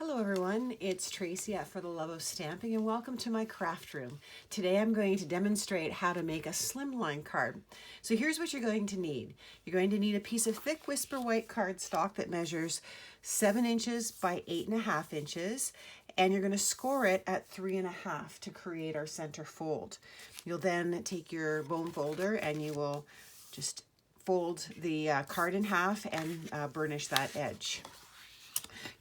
Hello everyone, it's Tracy at For the Love of Stamping and welcome to my craft room. Today I'm going to demonstrate how to make a slimline card. So here's what you're going to need. You're going to need a piece of thick whisper white cardstock that measures 7 inches by 8.5 inches, and you're going to score it at 3.5 to create our center fold. You'll then take your bone folder and you will just fold the card in half and burnish that edge.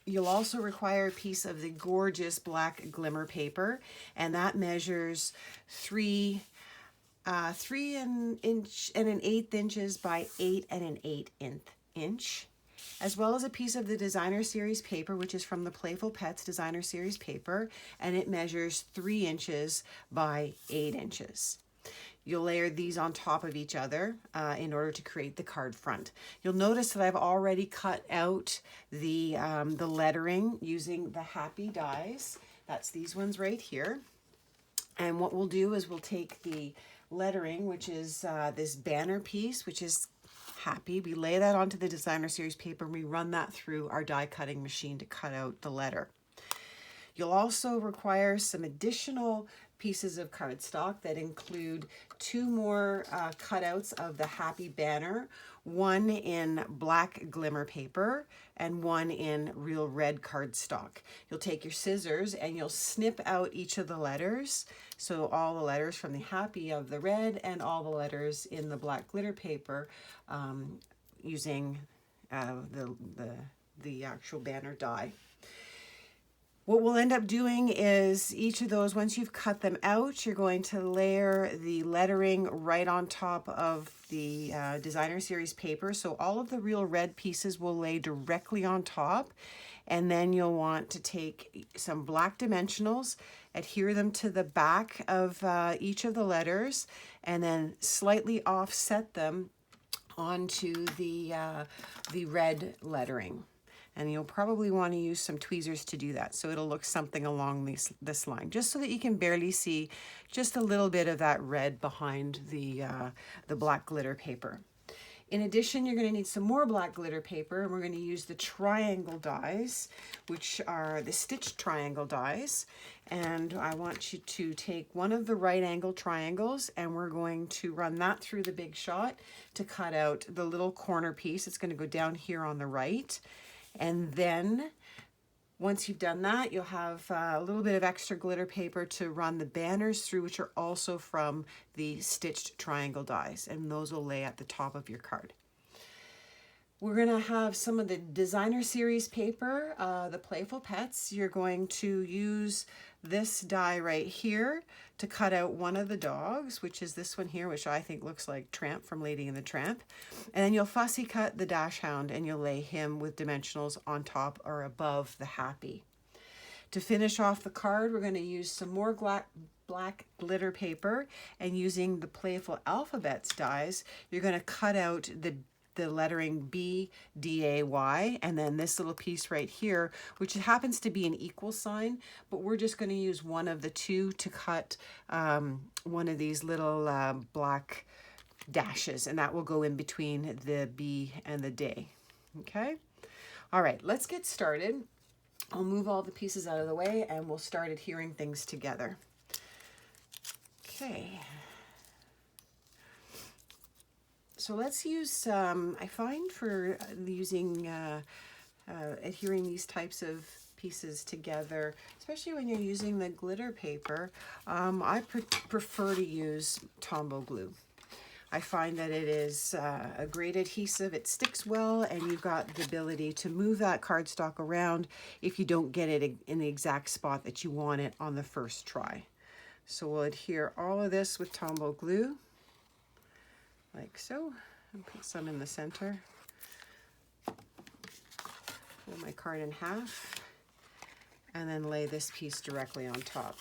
You'll also require a piece of the gorgeous black glimmer paper, and that measures 3 3 1/8 inches by 8 1/8 inch, as well as a piece of the designer series paper, which is from the Playful Pets designer series paper, and it measures 3 inches by 8 inches. You'll layer these on top of each other in order to create the card front. You'll notice that I've already cut out the lettering using the happy dies. That's these ones right here. And what we'll do is we'll take the lettering, which is this banner piece, which is happy. We lay that onto the designer series paper and we run that through our die cutting machine to cut out the letter. You'll also require some additional pieces of cardstock that include 2 more cutouts of the happy banner, one in black glimmer paper and one in real red cardstock. You'll take your scissors and you'll snip out each of the letters. So all the letters from the happy of the red and all the letters in the black glitter paper using the actual banner die. What we'll end up doing is each of those, once you've cut them out, you're going to layer the lettering right on top of the designer series paper. So all of the real red pieces will lay directly on top. And then you'll want to take some black dimensionals, adhere them to the back of each of the letters, and then slightly offset them onto the red lettering. And you'll probably want to use some tweezers to do that, so it'll look something along this line, just so that you can barely see just a little bit of that red behind the black glitter paper. In addition, you're going to need some more black glitter paper, and we're going to use the triangle dies, which are the stitched triangle dies. And I want you to take one of the right angle triangles, and we're going to run that through the big shot to cut out the little corner piece. It's going to go down here on the right. And then once you've done that, you'll have a little bit of extra glitter paper to run the banners through, which are also from the stitched triangle dies, and those will lay at the top of your card. We're going to have some of the designer series paper, the Playful Pets. You're going to use this die right here to cut out one of the dogs, which is this one here, which I think looks like Tramp from Lady and the Tramp. And then you'll fussy cut the dash hound and you'll lay him with dimensionals on top or above the happy. To finish off the card, we're going to use some more black glitter paper, and using the Playful Alphabets dies, you're going to cut out the lettering B, D, A, Y, and then this little piece right here, which happens to be an equal sign, but we're just going to use one of the two to cut one of these little black dashes, and that will go in between the B and the D. Okay? All right, let's get started. I'll move all the pieces out of the way and we'll start adhering things together. Okay. So let's use, I find for using, adhering these types of pieces together, especially when you're using the glitter paper, I prefer to use Tombow glue. I find that it is a great adhesive, it sticks well, and you've got the ability to move that cardstock around if you don't get it in the exact spot that you want it on the first try. So we'll adhere all of this with Tombow glue, like so, and put some in the center. Fold my card in half, and then lay this piece directly on top.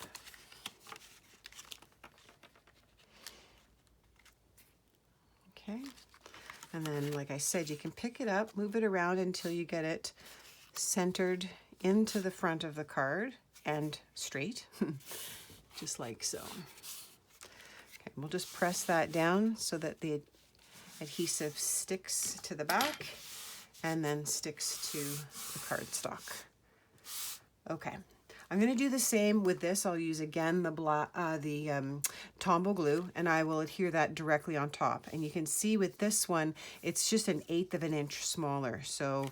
Okay, and then like I said, you can pick it up, move it around until you get it centered into the front of the card and straight, just like so. Okay, we'll just press that down so that the adhesive sticks to the back and then sticks to the cardstock. Okay, I'm going to do the same with this. I'll use again the Tombow glue, and I will adhere that directly on top. And you can see with this one, it's just 1/8 of an inch smaller. So,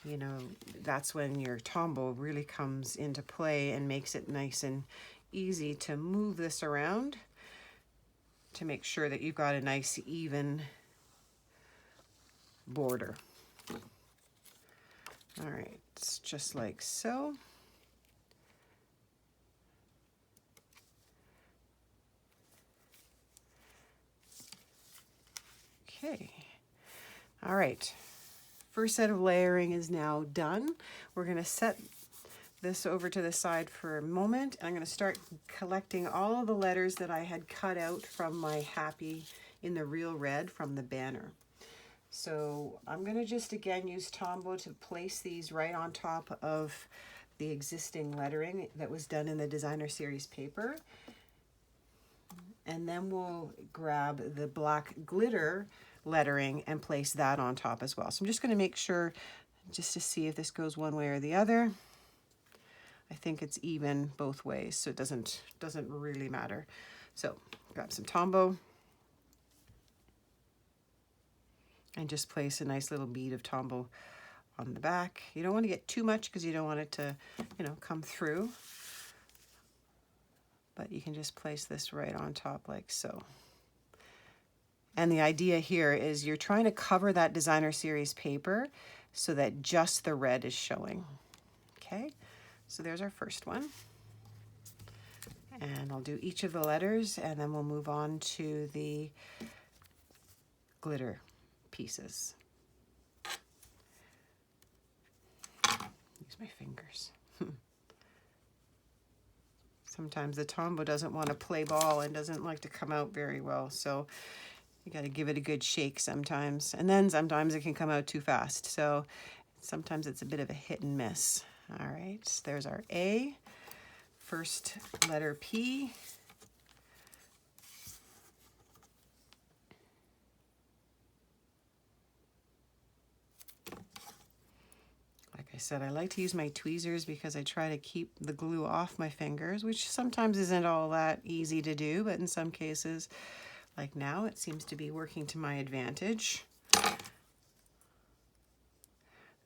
you know, that's when your Tombow really comes into play and makes it nice and easy to move this around to make sure that you've got a nice even border. All right, it's just like so. Okay, all right. First set of layering is now done. We're gonna set this over to the side for a moment. I'm gonna start collecting all of the letters that I had cut out from my Happy in the Real Red from the banner. So I'm gonna just again use Tombow to place these right on top of the existing lettering that was done in the designer series paper. And then we'll grab the black glitter lettering and place that on top as well. So I'm just going to make sure just to see if this goes one way or the other. I think it's even both ways, so it doesn't really matter. So grab some Tombow and just place a nice little bead of Tombow on the back. You don't want to get too much because you don't want it to, you know, come through. But you can just place this right on top like so. And the idea here is you're trying to cover that designer series paper so that just the red is showing. Okay, so there's our first one. And I'll do each of the letters and then we'll move on to the glitter pieces. Use my fingers. Sometimes the Tombow doesn't want to play ball and doesn't like to come out very well, so you got to give it a good shake sometimes. And then sometimes it can come out too fast, so sometimes it's a bit of a hit and miss. All right, there's our A. First letter P. Like I said, I like to use my tweezers because I try to keep the glue off my fingers, which sometimes isn't all that easy to do, but in some cases, like now, it seems to be working to my advantage.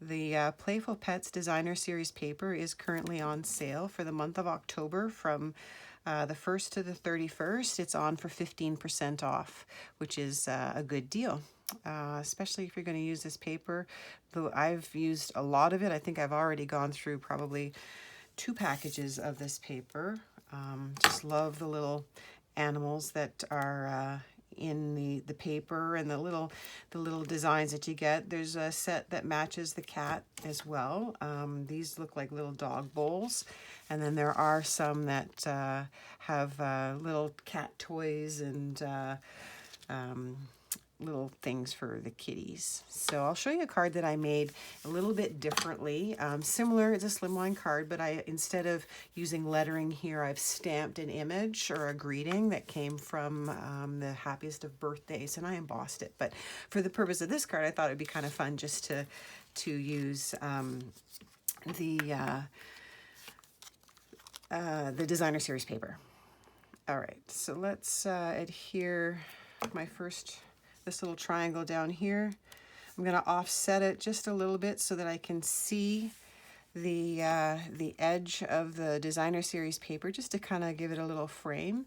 The Playful Pets Designer Series paper is currently on sale for the month of October from the 1st to the 31st. It's on for 15% off, which is a good deal. Especially if you're going to use this paper. Though I've used a lot of it. I think I've already gone through probably 2 packages of this paper. Just love the little animals that are in the paper and the little designs that you get. There's a set that matches the cat as well. These look like little dog bowls. And then there are some that have little cat toys and little things for the kitties. So I'll show you a card that I made a little bit differently. Similar, it's a Slimline card, but instead of using lettering here, I've stamped an image or a greeting that came from the happiest of birthdays, and I embossed it. But for the purpose of this card, I thought it'd be kind of fun just to use the designer series paper. All right, so let's adhere this little triangle down here. I'm going to offset it just a little bit so that I can see the edge of the designer series paper, just to kind of give it a little frame.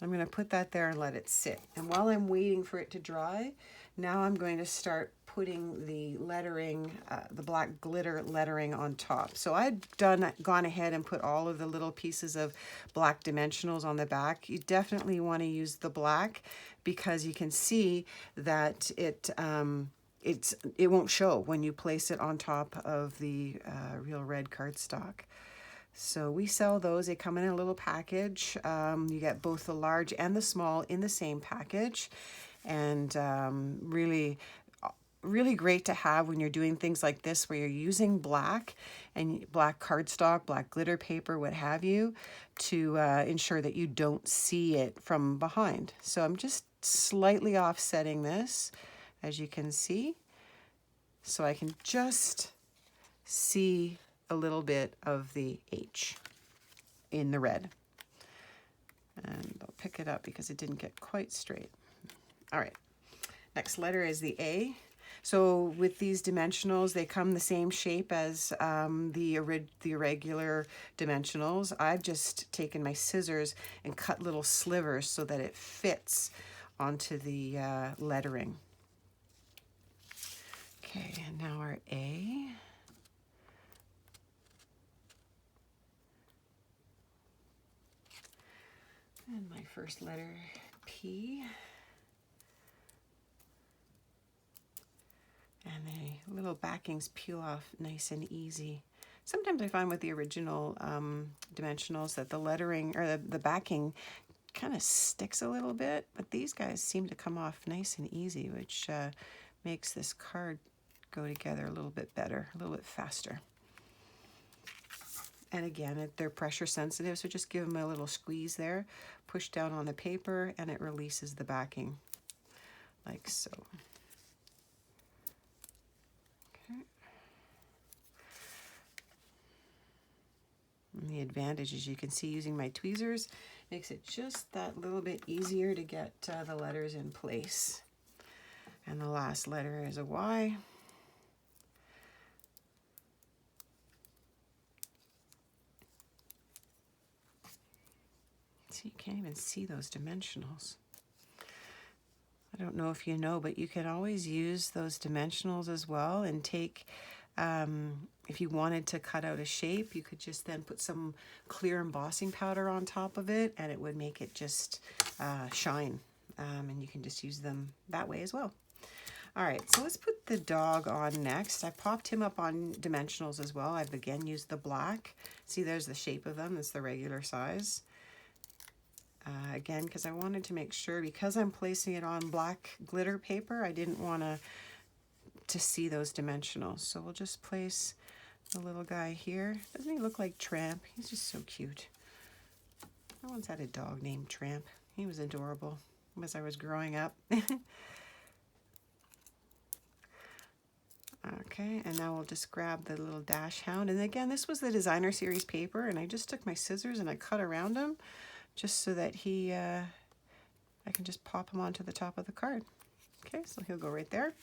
I'm going to put that there and let it sit. And while I'm waiting for it to dry, now I'm going to start putting the lettering, the black glitter lettering on top. So I'd gone ahead and put all of the little pieces of black dimensionals on the back. You definitely want to use the black because you can see that it won't show when you place it on top of the real red cardstock. So we sell those. They come in a little package. You get both the large and the small in the same package. And really great to have when you're doing things like this where you're using black and black cardstock, black glitter paper, what have you, to ensure that you don't see it from behind. So I'm just slightly offsetting this, as you can see, so I can just see a little bit of the H in the red. And I'll pick it up because it didn't get quite straight. All right, next letter is the A. So with these dimensionals, they come the same shape as the irregular dimensionals. I've just taken my scissors and cut little slivers so that it fits onto the lettering. Okay, and now our A. And my first letter, P. And the little backings peel off nice and easy. Sometimes I find with the original dimensionals that the lettering or the backing kind of sticks a little bit, but these guys seem to come off nice and easy, which makes this card go together a little bit better, a little bit faster. And again, they're pressure sensitive, so just give them a little squeeze there, push down on the paper, and it releases the backing, like so. Okay. And the advantage, as you can see, using my tweezers makes it just that little bit easier to get the letters in place. And the last letter is a Y. So you can't even see those dimensionals. I don't know if you know, but you can always use those dimensionals as well and take, if you wanted to cut out a shape, you could just then put some clear embossing powder on top of it and it would make it just shine. And you can just use them that way as well. All right, so let's put the dog on next. I popped him up on dimensionals as well. I've again used the black. See, there's the shape of them. It's the regular size. Again, because I wanted to make sure, because I'm placing it on black glitter paper, I didn't want to see those dimensionals. So we'll just place the little guy here. Doesn't he look like Tramp? He's just so cute. I once had a dog named Tramp. He was adorable as I was growing up. Okay, and now we'll just grab the little dash hound. And again, this was the designer series paper, and I just took my scissors and I cut around him just so that I can just pop him onto the top of the card. Okay, so he'll go right there.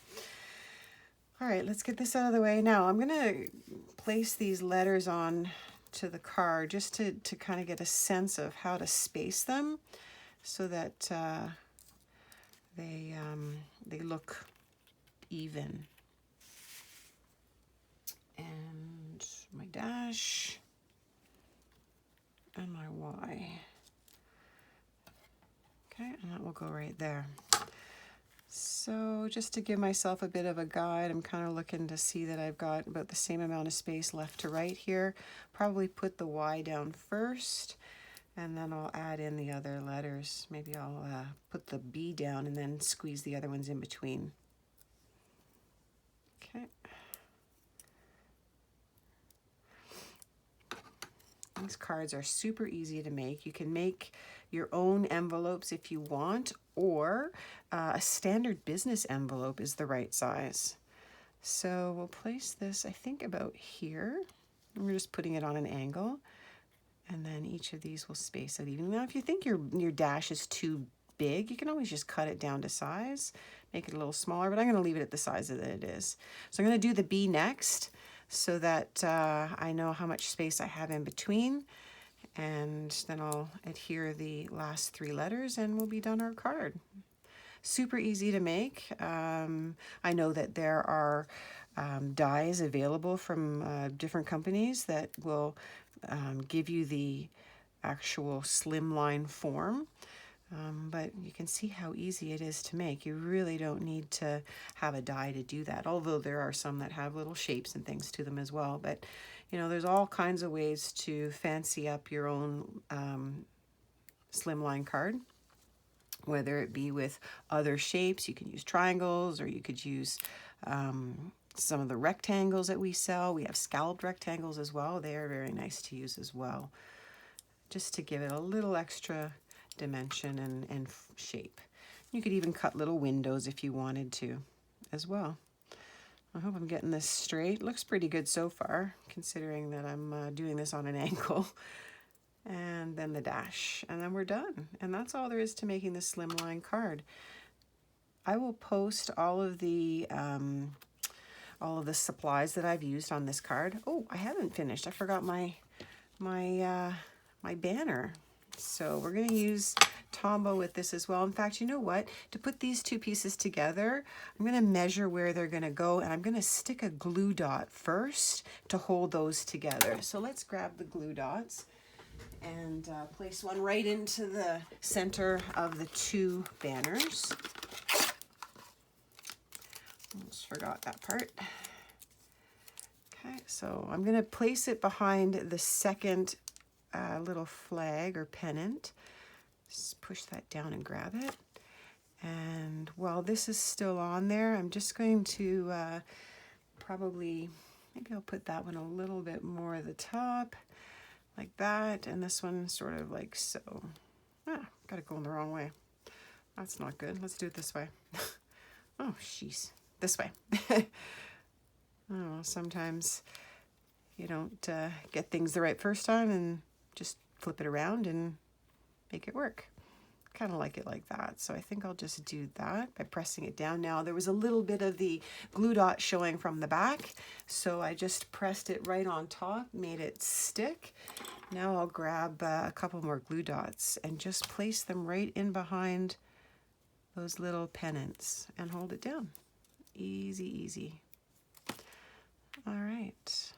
All right, let's get this out of the way. Now I'm gonna place these letters on to the card just to kind of get a sense of how to space them so that they look even. And my dash and my Y. Okay, and that will go right there. So just to give myself a bit of a guide, I'm kind of looking to see that I've got about the same amount of space left to right here. Probably put the Y down first, and then I'll add in the other letters. Maybe I'll put the B down and then squeeze the other ones in between. Okay. These cards are super easy to make. You can make your own envelopes if you want, or a standard business envelope is the right size. So we'll place this, I think, about here. And we're just putting it on an angle. And then each of these will space out even. Now, if you think your dash is too big, you can always just cut it down to size, make it a little smaller, but I'm going to leave it at the size that it is. So I'm going to do the B next, so that I know how much space I have in between, and then I'll adhere the last three letters and we'll be done our card. Super easy to make. I know that there are dies available from different companies that will give you the actual slimline form. But you can see how easy it is to make. You really don't need to have a die to do that, although there are some that have little shapes and things to them as well. But, you know, there's all kinds of ways to fancy up your own slimline card, whether it be with other shapes. You can use triangles, or you could use some of the rectangles that we sell. We have scalloped rectangles as well. They are very nice to use as well, just to give it a little extra dimension and shape. You could even cut little windows if you wanted to as well. I hope I'm getting this straight. Looks pretty good so far, considering that I'm doing this on an angle. And then the dash, and then we're done. And that's all there is to making this slimline card. I will post all of the supplies that I've used on this card. Oh, I haven't finished. I forgot my banner. So we're going to use Tombow with this as well. In fact, you know what? To put these two pieces together, I'm going to measure where they're going to go, and I'm going to stick a glue dot first to hold those together. So let's grab the glue dots and place one right into the center of the two banners. Almost forgot that part. Okay, so I'm going to place it behind the second little flag or pennant. Just push that down and grab it. And while this is still on there, I'm just going to maybe I'll put that one a little bit more at the top, like that, and this one sort of like so. Got it going the wrong way. That's not good. Let's do it this way. Oh, jeez. This way. Oh, sometimes you don't get things the right first time, and just flip it around and make it work. Kind of like it like that. So I think I'll just do that by pressing it down. Now there was a little bit of the glue dot showing from the back, so I just pressed it right on top, made it stick. Now I'll grab a couple more glue dots and just place them right in behind those little pennants and hold it down. Easy, easy. All right.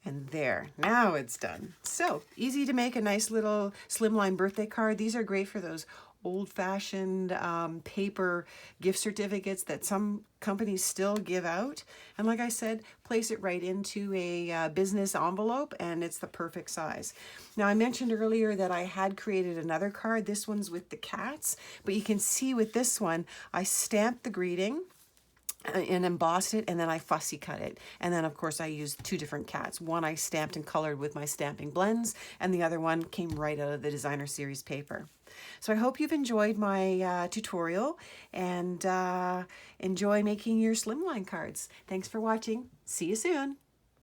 And there, now it's done. So easy to make a nice little slimline birthday card. These are great for those old-fashioned paper gift certificates that some companies still give out. And like I said, place it right into a business envelope, and it's the perfect size. Now, I mentioned earlier that I had created another card. This one's with the cats, but you can see with this one, I stamped the greeting and embossed it, and then I fussy cut it. And then of course I used two different cats. One I stamped and colored with my stamping blends, and the other one came right out of the designer series paper. So I hope you've enjoyed my tutorial and enjoy making your slimline cards. Thanks for watching. See you soon.